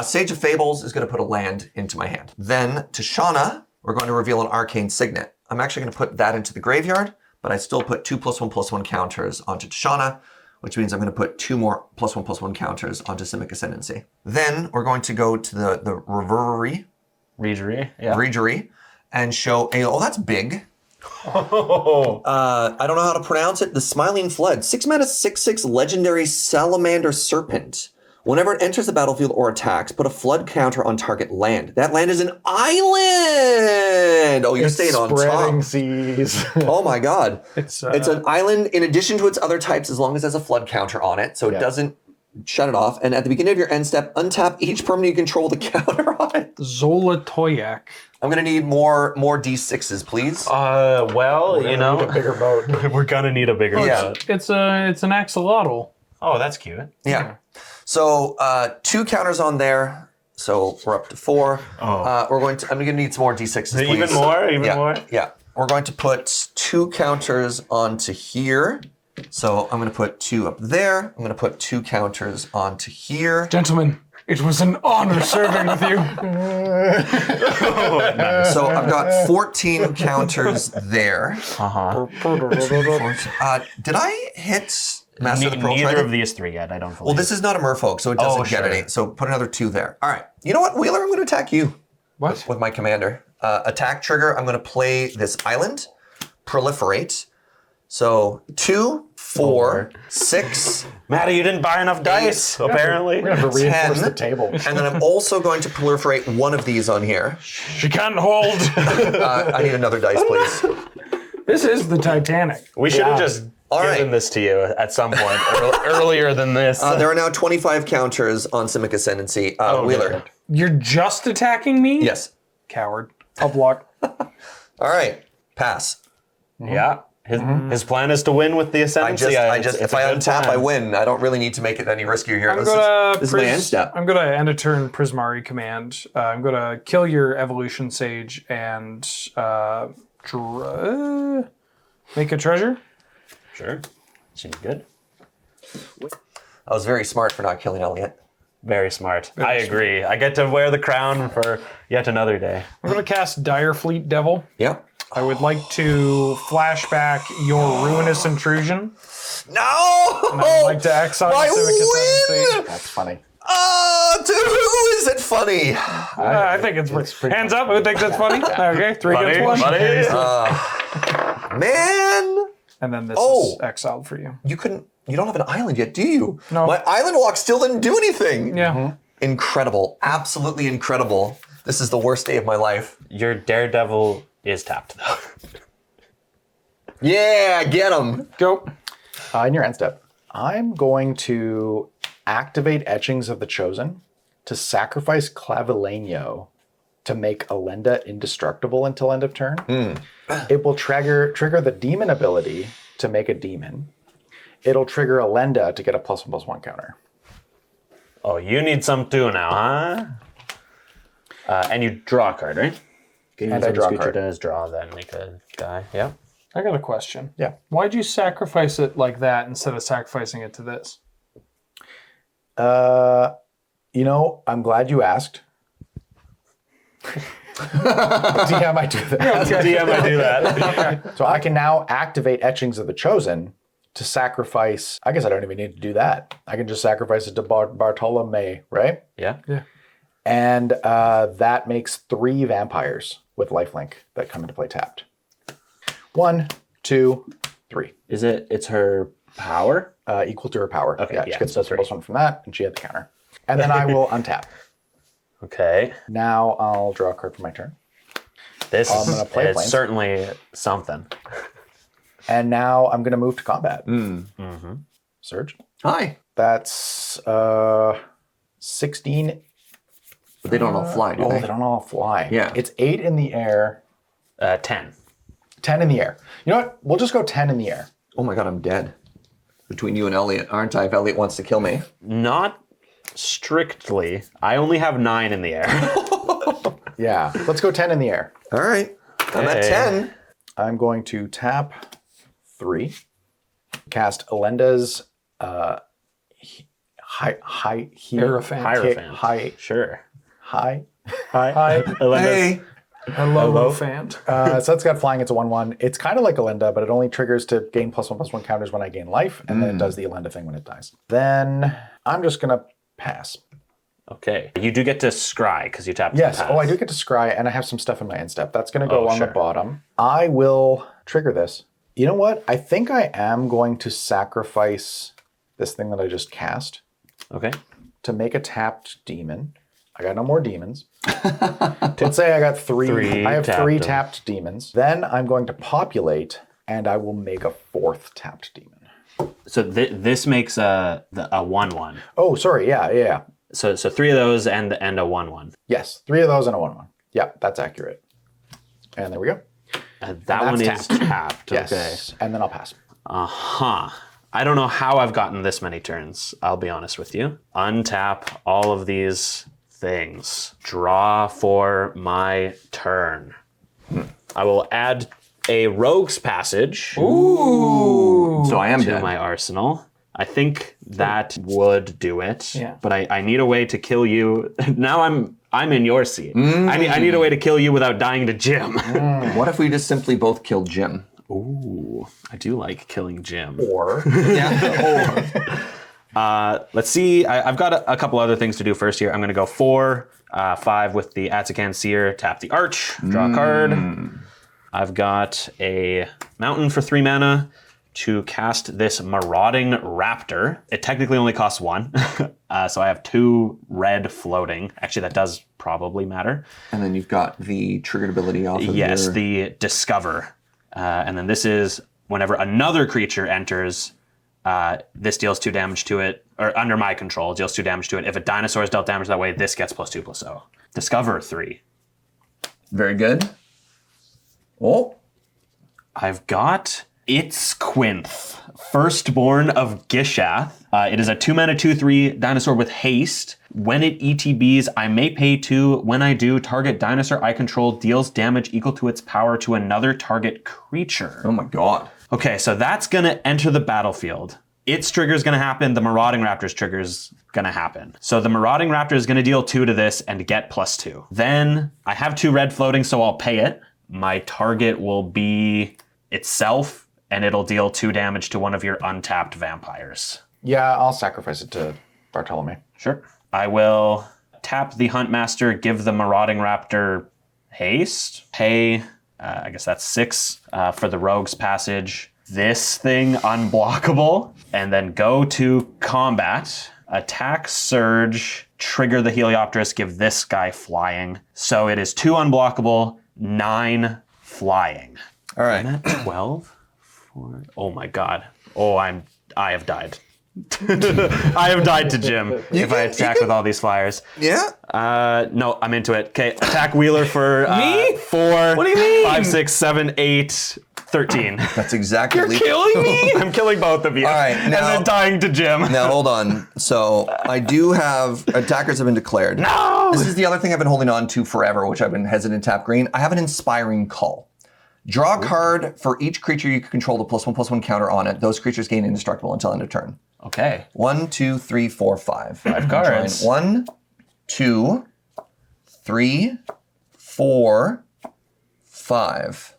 Sage of Fables is going to put a land into my hand. Then to Shauna, we're going to reveal an Arcane Signet. I'm actually going to put that into the graveyard, but I still put 2 +1/+1 counters onto Shauna, which means I'm going to put 2 more +1/+1 counters onto Simic Ascendancy. Then we're going to go to the Reverie, Regery. Yeah. Regery, and show a, oh, that's big. Oh. I don't know how to pronounce it. The Smiling Flood. 6-mana 6/6 legendary Salamander Serpent. Whenever it enters the battlefield or attacks, put a flood counter on target land. That land is an island! Oh, you stayed on Spreading top. seas. Oh my god. It's It's an island in addition to its other types as long as it has a flood counter on it, so it Yeah. doesn't shut it off. And at the beginning of your end step, untap each permanent you control with a counter on it. Zola Toyak. I'm gonna need more D6s, please. Well, you know, Need a bigger boat. we're gonna need a bigger Yeah. boat. It's an axolotl. Oh, that's cute. Yeah. So 2 counters on there. So we're up to 4. Oh. I'm gonna need some more D6s, please. Even more? Even Yeah. more? Yeah. We're going to put 2 counters onto here. So I'm gonna put 2 up there. I'm gonna put 2 counters onto here. Gentlemen, it was an honor serving with you. So I've got 14 counters there. Uh-huh. Did I hit Master of the Pearl Neither Trident? of these 3 yet, I don't believe. Well, this is not a merfolk, so it doesn't Oh, get sure. any. So put another 2 there. All right. You know what, Wheeler? I'm going to attack you. What? With my commander. Attack trigger, I'm going to play this island. Proliferate. So 2, 4, 6, Matty, you didn't buy enough dice, apparently. We have to reinforce 10. the table. and then I'm also going to proliferate one of these on here. She can't hold. I need another dice, please. This is the Titanic. We should have just All given right. this to you at some point earlier than this. There are now 25 counters on Simic Ascendancy. Wheeler. good. You're just attacking me? Yes. Coward. I'll block. All right. Pass. Yeah. His plan is to win with the Ascendancy. If I untap, I win. I don't really need to make it any riskier here. I'm gonna this is my end step. I'm gonna end a turn Prismari command. I'm gonna kill your Evolution Sage and make a treasure. Sure. Seems good. I was very smart for not killing Elliot. Very smart. I agree. I get to wear the crown for yet another day. I'm gonna cast Direfleet Devil. Yep. I would like to flashback your Ruinous Intrusion. No! I'd like to exile My Civic Ascendancy. win! That's funny. To who is it funny? I think it's pretty hands up. Who thinks it's funny? Okay, 3 Funny, against 1. funny. Man! And then this Oh. is exiled for you. You don't have an island yet, do you? No. My island walk still didn't do anything. Yeah. Incredible. Absolutely incredible. This is the worst day of my life. Your Daredevil is tapped, though. Yeah, get him. Go. In your end step, I'm going to activate Etchings of the Chosen to sacrifice Clavileño to make Elenda indestructible until end of turn. It will trigger the demon ability to make a demon. It'll trigger Elenda to get a +1/+1 counter. Oh, you need some too now, huh? And you draw a card, right? And I draw a creature card. does draw, then make a die. Yeah. I got a question. Yeah. Why'd you sacrifice it like that instead of sacrificing it to this? I'm glad you asked. DM, I do that. DM, I do that. So I can now activate Etchings of the Chosen to sacrifice. I guess I don't even need to do that. I can just sacrifice it to Bartolome, right? Yeah. And that makes 3 vampires with lifelink that come into play tapped. 1, 2, 3. It's her power? Equal to her power. Okay, She yeah, gets so a +1 from that, and she had the counter. And then I will untap. Okay. Now I'll draw a card for my turn. This I'm gonna play is Plains. certainly something. And now I'm going to move to combat. Surge. Hi. That's 16. But they don't all fly, do Oh, they? they don't all fly. Yeah. It's 8 in the air, 10. 10 in the air. You know what? We'll just go 10 in the air. Oh my god, I'm dead. Between you and Elliot, aren't I? If Elliot wants to kill me. Not strictly. I only have 9 in the air. Yeah. Let's go 10 in the air. All right. I'm at Hey. 10. I'm going to tap 3, cast Elenda's Hierophant. Sure. Hi. Hi. Hey. Hello, Fant. So that's got flying. It's a 1/1. It's kind of like Elenda, but it only triggers to gain +1/+1 counters when I gain life, and then it does the Elenda thing when it dies. Then I'm just gonna pass. Okay. You do get to scry because you tapped Yes. the pass. Oh, I do get to scry, and I have some stuff in my end step. That's gonna go Oh, on the sure. bottom. I will trigger this. You know what? I think I am going to sacrifice this thing that I just cast Okay. to make a tapped demon. I got no more demons. Let's say I got 3. I have tapped 3 them. tapped demons. Then I'm going to populate, and I will make a 4th tapped demon. So this makes a 1/1. Oh, sorry. Yeah. So 3 of those and a 1/1. Yes, 3 of those and a 1/1. Yeah, that's accurate. And there we go. That one is that's tapped. Yes. Okay. And then I'll pass. Huh. I don't know how I've gotten this many turns. I'll be honest with you. Untap all of these things. Draw for my turn. I will add a Rogue's Passage So I am to dead. my arsenal. I think that would do it. Yeah. But I need a way to kill you. Now I'm in your seat. I need a way to kill you without dying to Jim. What if we just simply both killed Jim? Ooh, I do like killing Jim. Or Let's see. I've got a couple other things to do first here. I'm going to go 4, 5 with the Atsakan Seer, tap the Arch, draw a card. I've got a Mountain for 3 mana to cast this Marauding Raptor. It technically only costs 1, so I have 2 red floating. Actually, that does probably matter. And then you've got the triggered ability off of Yes, your... the Discover. And then this is whenever another creature enters, this deals 2 damage to it, or under my control, deals 2 damage to it. If a dinosaur is dealt damage that way, this gets +2/+0. Discover 3. Very good. Oh. I've got Itzquinth, Firstborn of Gishath. It is a 2-mana 2/3 dinosaur with haste. When it ETBs, I may pay 2. When I do, target dinosaur I control deals damage equal to its power to another target creature. Oh my god. Okay, so that's gonna enter the battlefield. Its trigger is gonna happen, the Marauding Raptor's trigger is gonna happen. So the Marauding Raptor is gonna deal 2 to this and get +2. Then I have 2 red floating, so I'll pay it. My target will be itself, and it'll deal 2 damage to one of your untapped vampires. yeah, I'll sacrifice it to Bartolome. Sure. I will tap the Huntmaster, give the Marauding Raptor haste, pay, I guess that's 6 for the Rogue's Passage. This thing unblockable, and then go to combat, attack Surge, trigger the Heliopterus, give this guy flying. So it is 2 unblockable, 9 flying. All right. I'm at 12? 4, oh my god. Oh, I have died. I have died to Jim if I attack with all these flyers. Yeah. No, I'm into it. Okay, attack Wheeler for Me? 4. What do you mean? 5, 6, 7, 8, 13. That's exactly. You're killing me? I'm killing both of you. All right, and now- then dying to Jim. Now hold on. So I do have attackers have been declared. No! This is the other thing I've been holding on to forever, which I've been hesitant to tap green. I have an inspiring call. Draw a card for each creature you can control the +1/+1 counter on it. Those creatures gain indestructible until end of turn. Okay. 1, 2, 3, 4, 5. 5 cards. 1, 2, 3, 4, 5.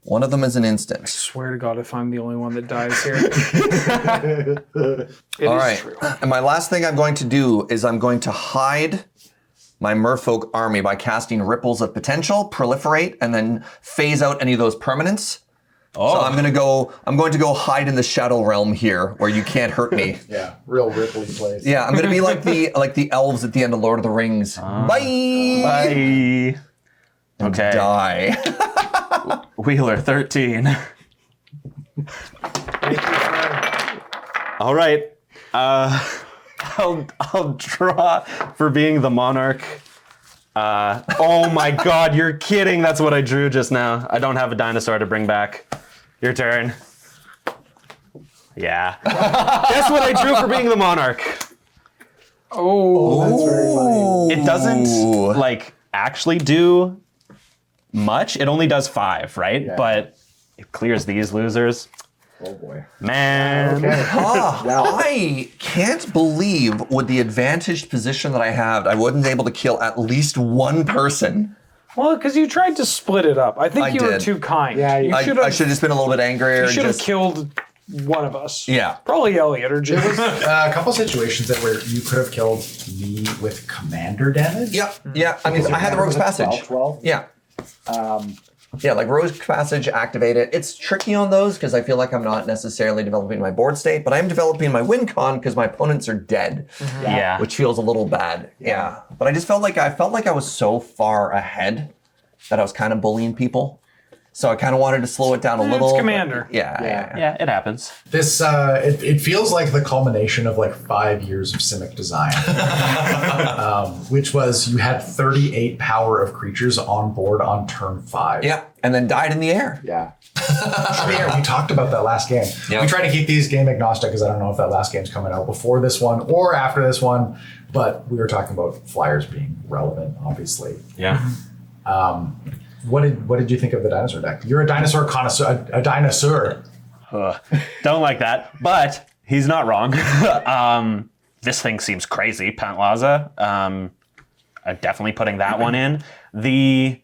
One of them is an instant. Swear to God, if I'm the only one that dies here. It All is right. true. And my last thing I'm going to do is I'm going to hide my merfolk army by casting Ripples of Potential, proliferate, and then phase out any of those permanents. Oh. So I'm going to go hide in the Shadow Realm here, where you can't hurt me. Yeah, real Ripley place. Yeah, I'm going to be like the elves at the end of Lord of the Rings. Bye. Bye. Okay. Die. Wheeler, 13. Thank you, friend. All right. I'll draw for being the monarch. Oh my God, you're kidding. That's what I drew just now. I don't have a dinosaur to bring back. Your turn. Yeah. Guess what I drew for being the monarch? Oh, That's very funny. It doesn't like actually do much. It only does 5, right? Yeah. But it clears these losers. Oh boy. Man. Okay. I can't believe with the advantaged position that I have, I wasn't able to kill at least one person. well, because you tried to split it up. I think I you were did. too kind. Yeah, you I should should have. have just been a little bit angrier. You should have just- killed one of us. Yeah. Probably Elliot or Jim. A couple situations that where you could have killed me with commander damage. Yeah, yeah. I mean, I had the Rogue's Passage. 12. Yeah. Yeah, like Rogue's Passage, activate it. It's tricky on those because I feel like I'm not necessarily developing my board state, but I'm developing my win con because my opponents are dead, Yeah. which feels a little bad. Yeah. But I just felt like I was so far ahead that I was kind of bullying people. So I kind of wanted to slow it down a little. It's Commander. Yeah. Yeah, it happens. This it feels like the culmination of like 5 years of Simic design, which was you had 38 power of creatures on board on turn 5. Yeah. And then died in the air. Yeah. We talked about that last game. Yeah. We try to keep these game agnostic because I don't know if that last game's coming out before this one or after this one, but we were talking about flyers being relevant, obviously. Yeah. What did you think of the dinosaur deck? You're a dinosaur connoisseur, a dinosaur. Don't like that, but he's not wrong. This thing seems crazy, Pantlaza. Definitely putting that one in. The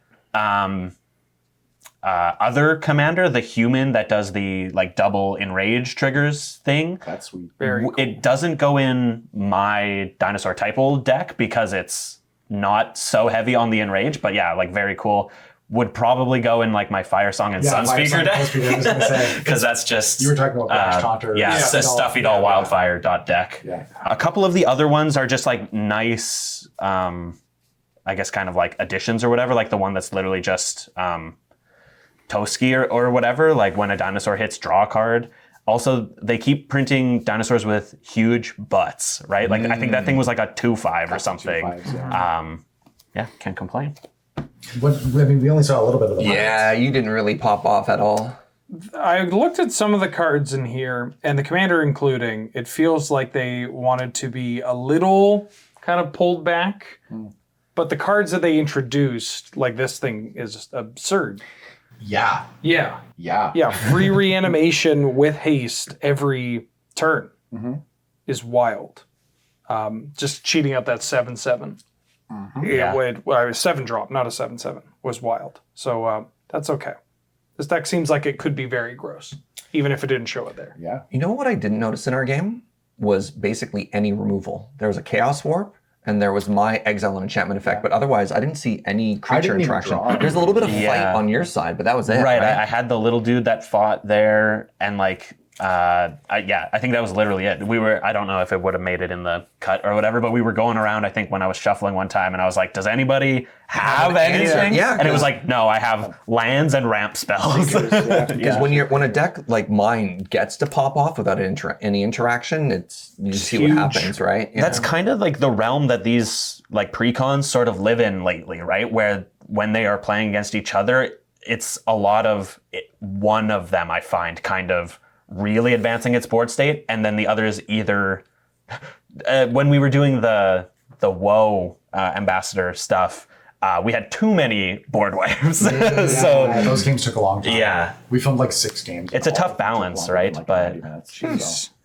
other commander, the human that does the like double enrage triggers thing, That's sweet. Very cool. it doesn't go in my dinosaur typal deck because it's not so heavy on the enrage. But yeah, like very cool. Would probably go in like my Fire Song and Sunspeaker deck. I was gonna say. Because that's just You were talking about Brash Taunter. yeah, Stuffy Doll. Stuffy Doll Wildfire dot deck. Yeah. A couple of the other ones are just like nice, I guess kind of like additions or whatever. Like the one that's literally just Toski or whatever. Like when a dinosaur hits, draw a card. Also, they keep printing dinosaurs with huge butts, right? Like I think that thing was like a 2/5 or something. 2/5s, yeah. Yeah, can't complain. We only saw a little bit of the Yeah, you didn't really pop off at all. I looked at some of the cards in here, and the commander including, it feels like they wanted to be a little kind of pulled back. But the cards that they introduced, like this thing, is absurd. Yeah. Yeah. Yeah. Yeah. Free reanimation with haste every turn is wild. Just cheating out that 7/7. Yeah. It was 7-drop, not a 7/7, was wild. So that's okay. This deck seems like it could be very gross, even if it didn't show it there. Yeah. You know what I didn't notice in our game was basically any removal. There was a Chaos Warp, and there was my Exile and Enchantment effect, but otherwise I didn't see any creature didn't even interaction. draw. There's a little bit of fight Yeah. on your side, but that was it. Right, Right. I had the little dude that fought there, and like I think that was literally it. I don't know if it would have made it in the cut or whatever, but we were going around, I think, when I was shuffling one time, and I was like, does anybody have anything? Yeah, and it was like, no, I have lands and ramp spells. Because when a deck like mine gets to pop off without any interaction, you just see what happens, right? Yeah. That's kind of like the realm that these like precons sort of live in lately, right? Where when they are playing against each other, it's a lot of one of them, I find, kind of really advancing its board state, and then the others either when we were doing the WoW ambassador stuff, we had too many board wipes. So those games took a long time. Yeah. We filmed like 6 games. It's a tough balance, right? But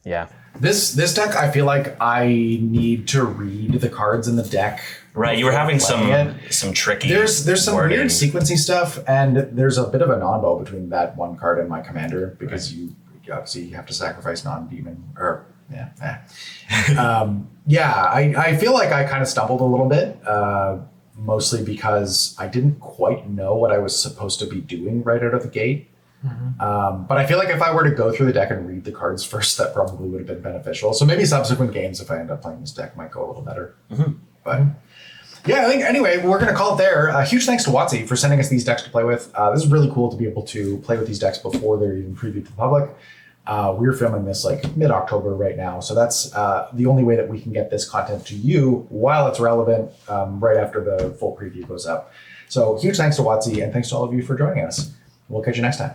yeah. This deck, I feel like I need to read the cards in the deck. Right, you were having playing some tricky. There's some wording. weird sequencey stuff, and there's a bit of a non-bow between that one card and my commander because you obviously have to sacrifice non-demon or I feel like I kind of stumbled a little bit, mostly because I didn't quite know what I was supposed to be doing right out of the gate. But I feel like if I were to go through the deck and read the cards first, that probably would have been beneficial. So maybe subsequent games, if I end up playing this deck, might go a little better. But yeah, I think anyway, we're going to call it there. Huge thanks to WotC for sending us these decks to play with. This is really cool to be able to play with these decks before they're even previewed to the public. We're filming this like mid-October right now. So that's the only way that we can get this content to you while it's relevant right after the full preview goes up. So huge thanks to WotC, and thanks to all of you for joining us. We'll catch you next time.